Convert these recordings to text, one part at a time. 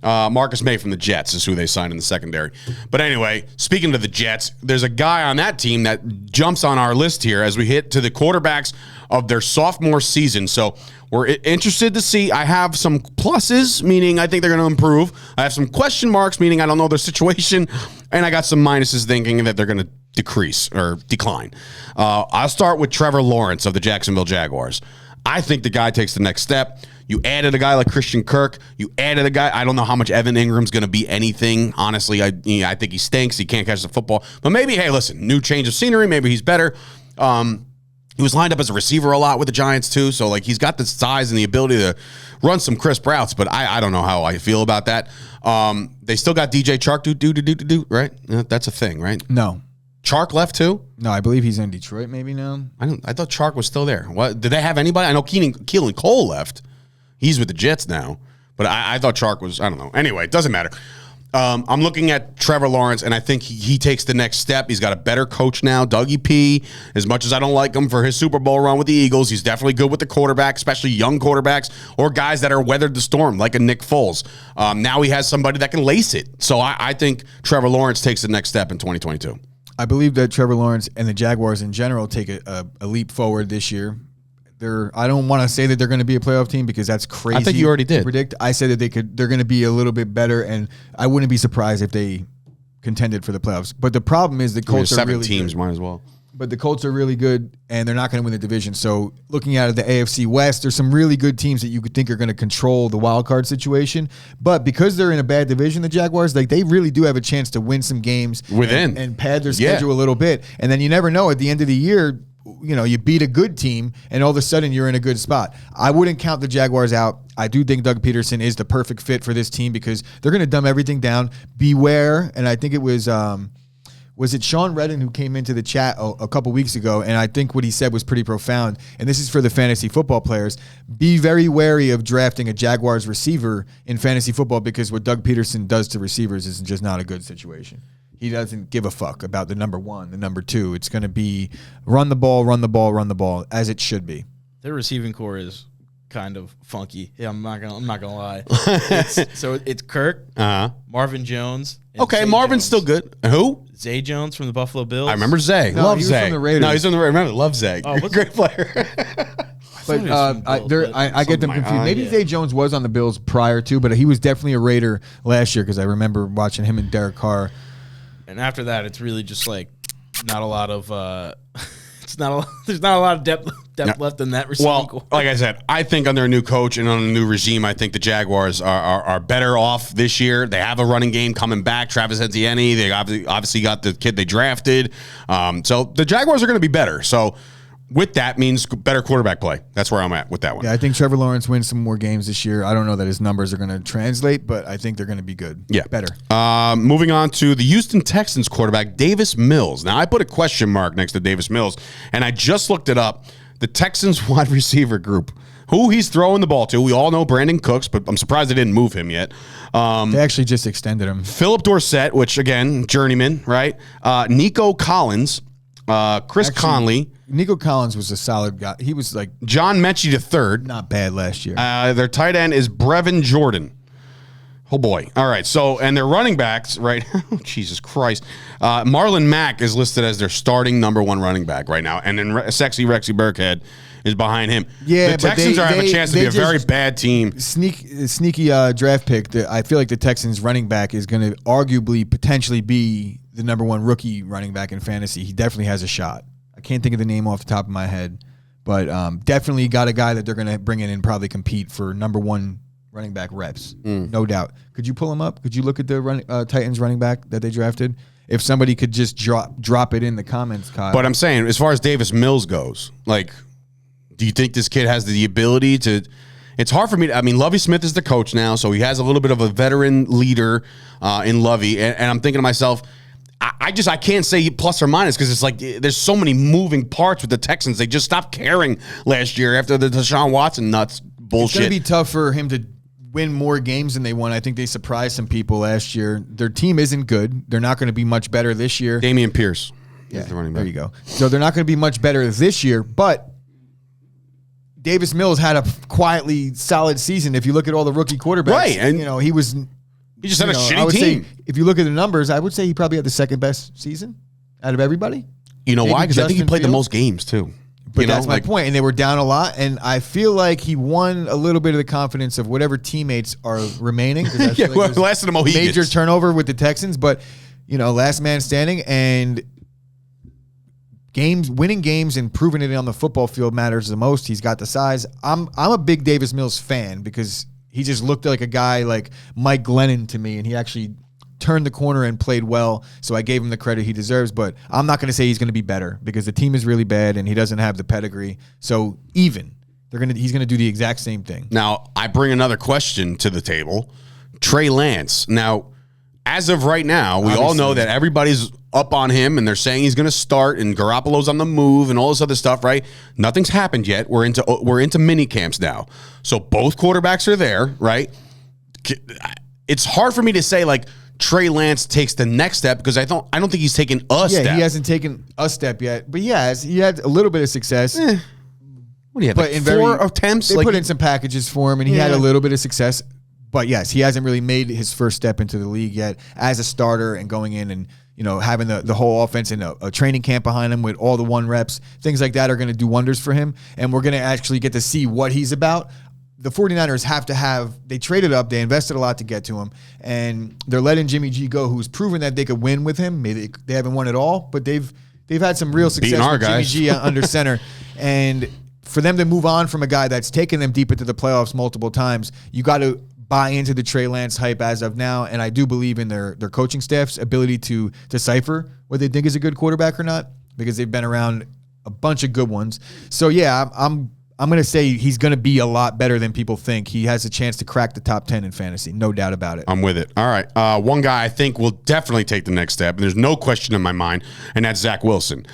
Marcus May from the Jets is who they signed in the secondary. But anyway, speaking of the Jets, there's a guy on that team that jumps on our list here as we hit to the quarterbacks of their sophomore season. So we're interested to see. I have some pluses, meaning I think they're going to improve. I have some question marks, meaning I don't know their situation. And I got some minuses thinking that they're going to decrease or decline. I'll start with Trevor Lawrence of the Jacksonville Jaguars. I think the guy takes the next step. You added a guy like Christian Kirk. You added a guy. I don't know how much Evan Ingram's going to be anything. Honestly, I think he stinks. He can't catch the football. But maybe, hey, listen, new change of scenery. Maybe he's better. He was lined up as a receiver a lot with the Giants, too. So, like, he's got the size and the ability to run some crisp routes. But I don't know how I feel about that. They still got DJ Chark, right? That's a thing, right? No. Chark left, too? No, I believe he's in Detroit maybe now. I thought Chark was still there. What? Did they have anybody? I know Keelan Cole left. He's with the Jets now. But I thought Chark was, I don't know. Anyway, it doesn't matter. I'm looking at Trevor Lawrence, and I think he takes the next step. He's got a better coach now, Dougie P. As much as I don't like him for his Super Bowl run with the Eagles, he's definitely good with the quarterback, especially young quarterbacks or guys that are weathered the storm, like a Nick Foles. Now he has somebody that can lace it. So I think Trevor Lawrence takes the next step in 2022. I believe that Trevor Lawrence and the Jaguars in general take a leap forward this year. I don't want to say that they're going to be a playoff team because that's crazy. I think you already did. Predict. I said that they're going to be a little bit better, and I wouldn't be surprised if they contended for the playoffs. But the problem is the Colts are really teams good. might as well. But the Colts are really good, and they're not going to win the division. So looking at the AFC West, there's some really good teams that you could think are going to control the wild card situation. But because they're in a bad division, the Jaguars, like they really do have a chance to win some games within and pad their schedule a little bit. And then you never know at the end of the year. You know, you beat a good team, and all of a sudden you're in a good spot. I wouldn't count the Jaguars out. I do think Doug Peterson is the perfect fit for this team because they're going to dumb everything down. Beware, and I think it was it Sean Redden who came into the chat a couple weeks ago, and I think what he said was pretty profound, and this is for the fantasy football players. Be very wary of drafting a Jaguars receiver in fantasy football because what Doug Peterson does to receivers is just not a good situation. He doesn't give a fuck about the number one, the number two. It's going to be run the ball, as it should be. Their receiving core is kind of funky. Yeah, I'm not gonna lie. It's Kirk, Marvin Jones. Okay, Marvin's still good. Who? Zay Jones from the Buffalo Bills. I remember Zay. No, love he was Zay. from the Raiders. No, he's from the Raiders. Remember, love Zay. Oh, great player. But I get them confused. Maybe Zay Jones was on the Bills prior to, but he was definitely a Raider last year because I remember watching him and Derek Carr. And after that, it's really just like not a lot of. There's not a lot of depth left in that receiving core. Like I said, I think under a new coach and on a new regime, I think the Jaguars are better off this year. They have a running game coming back. Travis Etienne, they obviously got the kid they drafted. So the Jaguars are going to be better. So with that means better quarterback play. That's where I'm at with that one. Yeah, I think Trevor Lawrence wins some more games this year. I don't know that his numbers are going to translate, but I think they're going to be good. Yeah. Better. Moving on to the Houston Texans quarterback, Davis Mills. Now, I put a question mark next to Davis Mills, and I just looked it up. The Texans wide receiver group, who he's throwing the ball to. We all know Brandon Cooks, but I'm surprised they didn't move him yet. They actually just extended him. Philip Dorsett, which, again, journeyman, right? Nico Collins, Conley. Nico Collins was a solid guy. He was like John Mechie III. Not bad last year. Their tight end is Brevin Jordan. Oh, boy. All right. So, and their running backs, right? Jesus Christ. Marlon Mack is listed as their starting number one running back right now. And then Sexy Rexy Burkhead is behind him. Yeah, the Texans have a chance to be a very bad team. Sneaky draft pick. I feel like the Texans running back is going to arguably potentially be the number one rookie running back in fantasy. He definitely has a shot. I can't think of the name off the top of my head, but definitely got a guy that they're going to bring in and probably compete for number one running back reps, no doubt. Could you pull him up? Could you look at the Titans running back that they drafted? If somebody could just drop it in the comments, Kyle. But I'm saying, as far as Davis Mills goes, like, do you think this kid has the ability to? It's hard for me. Lovie Smith is the coach now, so he has a little bit of a veteran leader in Lovie, and I'm thinking to myself, I can't say plus or minus because it's like there's so many moving parts with the Texans. They just stopped caring last year after the Deshaun Watson nuts bullshit. It's going to be tough for him to win more games than they won. I think they surprised some people last year. Their team isn't good. They're not going to be much better this year. Damian Pierce. Yeah, there you go. So they're not going to be much better this year, but Davis Mills had a quietly solid season. If you look at all the rookie quarterbacks, right? And he was He just had a I shitty would team. say, if you look at the numbers, I would say he probably had the second best season out of everybody. You know Maybe why? Because I think he Justin played the Fields. most games too. But You know, that's my point. And they were down a lot. And I feel like he won a little bit of the confidence of whatever teammates are remaining. Yeah, well, last of the Mohegans. Major turnover with the Texans. But, last man standing. And winning games and proving it on the football field matters the most. He's got the size. I'm a big Davis Mills fan because he just looked like a guy like Mike Glennon to me. And he actually turned the corner and played well, so I gave him the credit he deserves, but I'm not going to say he's going to be better because the team is really bad and he doesn't have the pedigree. So he's going to do the exact same thing. Now, I bring another question to the table. Trey Lance. Now, as of right now, we all know that everybody's up on him and they're saying he's going to start and Garoppolo's on the move and all this other stuff, right? Nothing's happened yet. We're into mini camps now. So both quarterbacks are there, right? It's hard for me to say like Trey Lance takes the next step because I don't think he's taken a step. Yeah, he hasn't taken a step yet, but he had a little bit of success. What do you have? But Like 4 attempts? They put in some packages for him, and he had a little bit of success. But yes, he hasn't really made his first step into the league yet as a starter and going in and having the whole offense and a training camp behind him with all the 1 reps. Things like that are going to do wonders for him, and we're going to actually get to see what he's about. The 49ers they traded up, they invested a lot to get to him, and they're letting Jimmy G go, who's proven that they could win with him. Maybe they haven't won at all, but they've had some real success with Jimmy G under center. And for them to move on from a guy that's taken them deep into the playoffs multiple times, you got to buy into the Trey Lance hype as of now, and I do believe in their coaching staff's ability to decipher what they think is a good quarterback or not, because they've been around a bunch of good ones. So yeah, I'm going to say he's going to be a lot better than people think. He has a chance to crack the top 10 in fantasy, no doubt about it. I'm with it. All right. One guy I think will definitely take the next step, and there's no question in my mind, and that's Zach Wilson.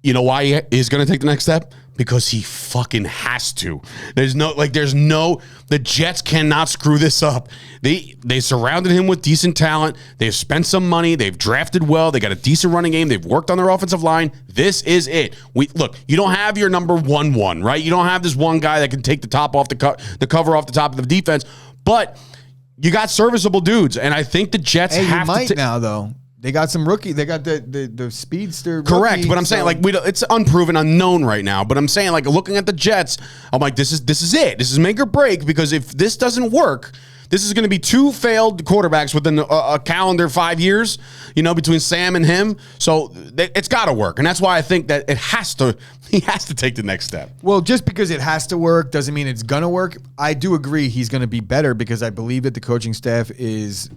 You know why he is going to take the next step? Because he fucking has to. The Jets cannot screw this up. They surrounded him with decent talent. They've spent some money. They've drafted well. They got a decent running game. They've worked on their offensive line. This is it. You don't have your number 1-1, right? You don't have this one guy that can take the top off the cover off the top of the defense, but you got serviceable dudes, and I think the Jets have to now though. They got some rookie. They got the speedster. Correct, rookie, but I'm saying it's unproven, unknown right now. But I'm saying looking at the Jets, I'm like this is it. This is make or break because if this doesn't work, this is going to be 2 failed quarterbacks within a calendar 5 years. Between Sam and him. So it's got to work, and that's why I think that he has to take the next step. Well, just because it has to work doesn't mean it's gonna work. I do agree he's going to be better because I believe that the coaching staff is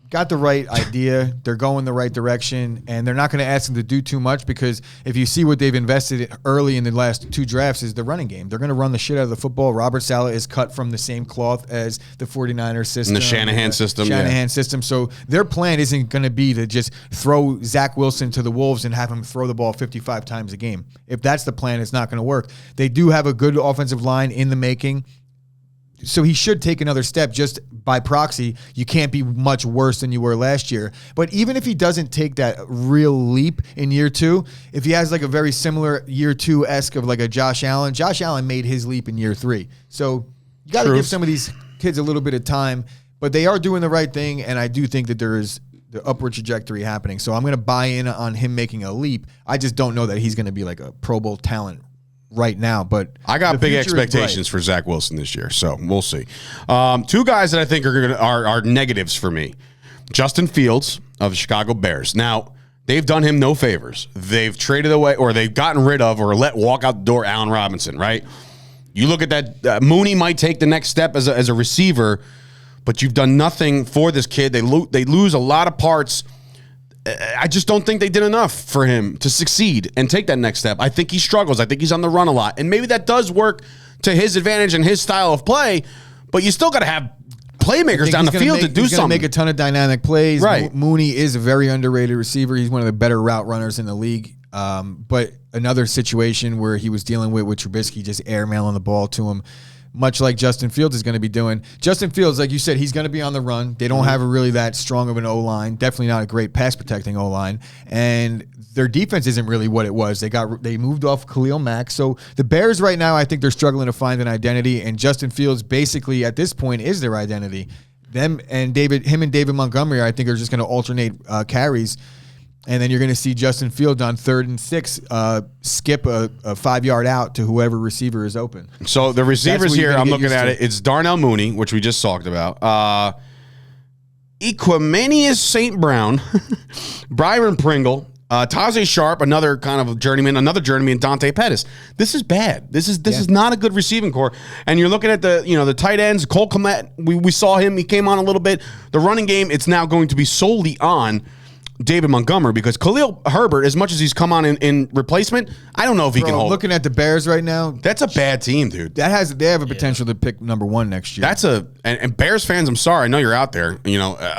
got the right idea. They're going the right direction, and they're not going to ask them to do too much because if you see what they've invested in early in the last 2 drafts is the running game. They're going to run the shit out of the football. Robert Saleh is cut from the same cloth as the 49ers system. And the Shanahan system. So their plan isn't going to be to just throw Zach Wilson to the Wolves and have him throw the ball 55 times a game. If that's the plan, it's not going to work. They do have a good offensive line in the making. So he should take another step just by proxy. You can't be much worse than you were last year. But even if he doesn't take that real leap in year 2, if he has a very similar year 2-esque of a Josh Allen made his leap in year 3. So you got to give some of these kids a little bit of time. But they are doing the right thing, and I do think that there is the upward trajectory happening. So I'm going to buy in on him making a leap. I just don't know that he's going to be a Pro Bowl talent right now, but I got big expectations for Zach Wilson this year, so we'll see. 2 guys that I think are negatives for me. Justin Fields of the Chicago Bears. Now, they've done him no favors. They've traded away or they've gotten rid of or let walk out the door Allen Robinson, right? You look at that, Mooney might take the next step as a receiver, but you've done nothing for this kid. They lose a lot of parts. I just don't think they did enough for him to succeed and take that next step. I think he struggles. I think he's on the run a lot. And maybe that does work to his advantage and his style of play, but you still got to have playmakers down the field to do something. He's going to make a ton of dynamic plays. Right. Mooney is a very underrated receiver. He's one of the better route runners in the league. But another situation where he was dealing with Trubisky just airmailing the ball to him, much like Justin Fields is going to be doing. Justin Fields, like you said, he's going to be on the run. They don't have really that strong of an O-line. Definitely not a great pass-protecting O-line. And their defense isn't really what it was. They moved off Khalil Mack. So the Bears right now, I think they're struggling to find an identity. And Justin Fields basically at this point is their identity. him and David Montgomery, I think, are just going to alternate carries. And then you're going to see Justin Fields on 3rd and 6 skip a 5-yard out to whoever receiver is open. So the receivers here, I'm looking at it. It's Darnell Mooney, which we just talked about. Equimanius St. Brown, Byron Pringle, Tajay Sharp, another journeyman, Dante Pettis. This is bad. This is not a good receiving core. And you're looking at the tight ends. Cole Kmet, we saw him. He came on a little bit. The running game, it's now going to be solely on David Montgomery, because Khalil Herbert, as much as he's come on in replacement, I don't know if he can hold. Looking at the Bears right now, that's a bad team, dude. They have a potential to pick number 1 next year. And Bears fans, I'm sorry, I know you're out there,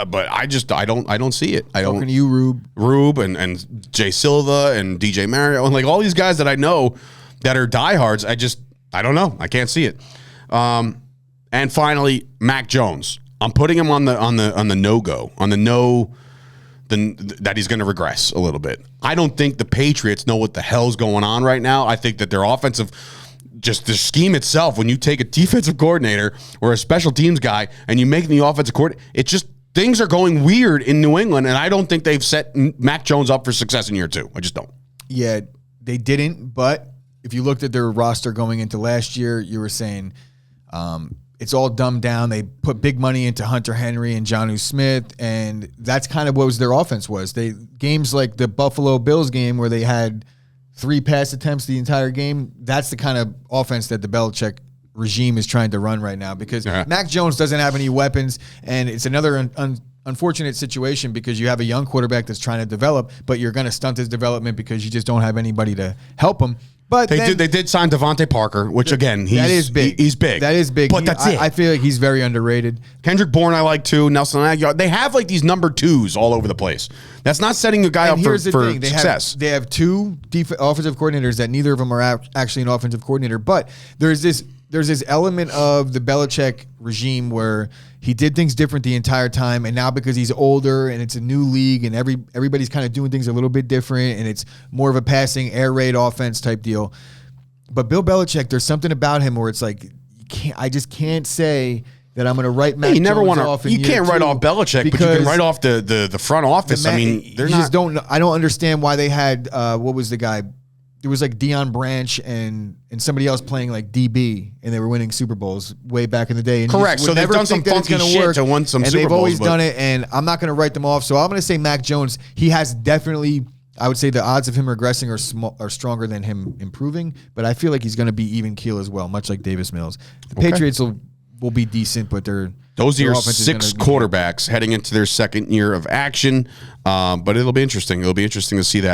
but I don't see it. Talking to you, Rube and Jay Silva and DJ Mario and like all these guys that I know that are diehards. I don't know. I can't see it. And finally, Mac Jones. I'm putting him on the no-go, on the no. That he's going to regress a little bit. I don't think the Patriots know what the hell's going on right now. I think that their offensive, just the scheme itself, when you take a defensive coordinator or a special teams guy and you make him the offensive coordinator, it's just things are going weird in New England, and I don't think they've set Mac Jones up for success in year 2. I just don't. Yeah, they didn't, but if you looked at their roster going into last year, you were saying it's all dumbed down. They put big money into Hunter Henry and Jonnu Smith, and that's kind of what their offense was. Games like the Buffalo Bills game where they had 3 pass attempts the entire game, that's the kind of offense that the Belichick regime is trying to run right now, because Mac Jones doesn't have any weapons, and it's another unfortunate situation because you have a young quarterback that's trying to develop, but you're going to stunt his development because you just don't have anybody to help him. But they did sign Devontae Parker, which again, that is big. He's big. That is big. But that's it. I feel like he's very underrated. Kendrick Bourne I like too. Nelson Aguilar. They have like these number 2s all over the place. That's not setting a guy up for success. They have 2 offensive coordinators that neither of them are actually an offensive coordinator. But there's this element of the Belichick regime where he did things different the entire time, and now because he's older and it's a new league and everybody's kind of doing things a little bit different, and it's more of a passing air raid offense type deal. But Bill Belichick, there's something about him where it's like I just can't say that I'm going to write Mac Jones off in year 2. You can't write off Belichick, but you can write off the front office. I mean, I don't understand why they had what was the guy? It was like Deion Branch and somebody else playing like DB, and they were winning Super Bowls way back in the day. And correct. So they've done some funky shit to win some Super Bowls. And they've always done it, and I'm not going to write them off. So I'm going to say Mac Jones, he has definitely, I would say the odds of him regressing are stronger than him improving, but I feel like he's going to be even keel as well, much like Davis Mills. The Patriots will be decent, but those are your 6 quarterbacks heading into their second year of action. But it'll be interesting. It'll be interesting to see that.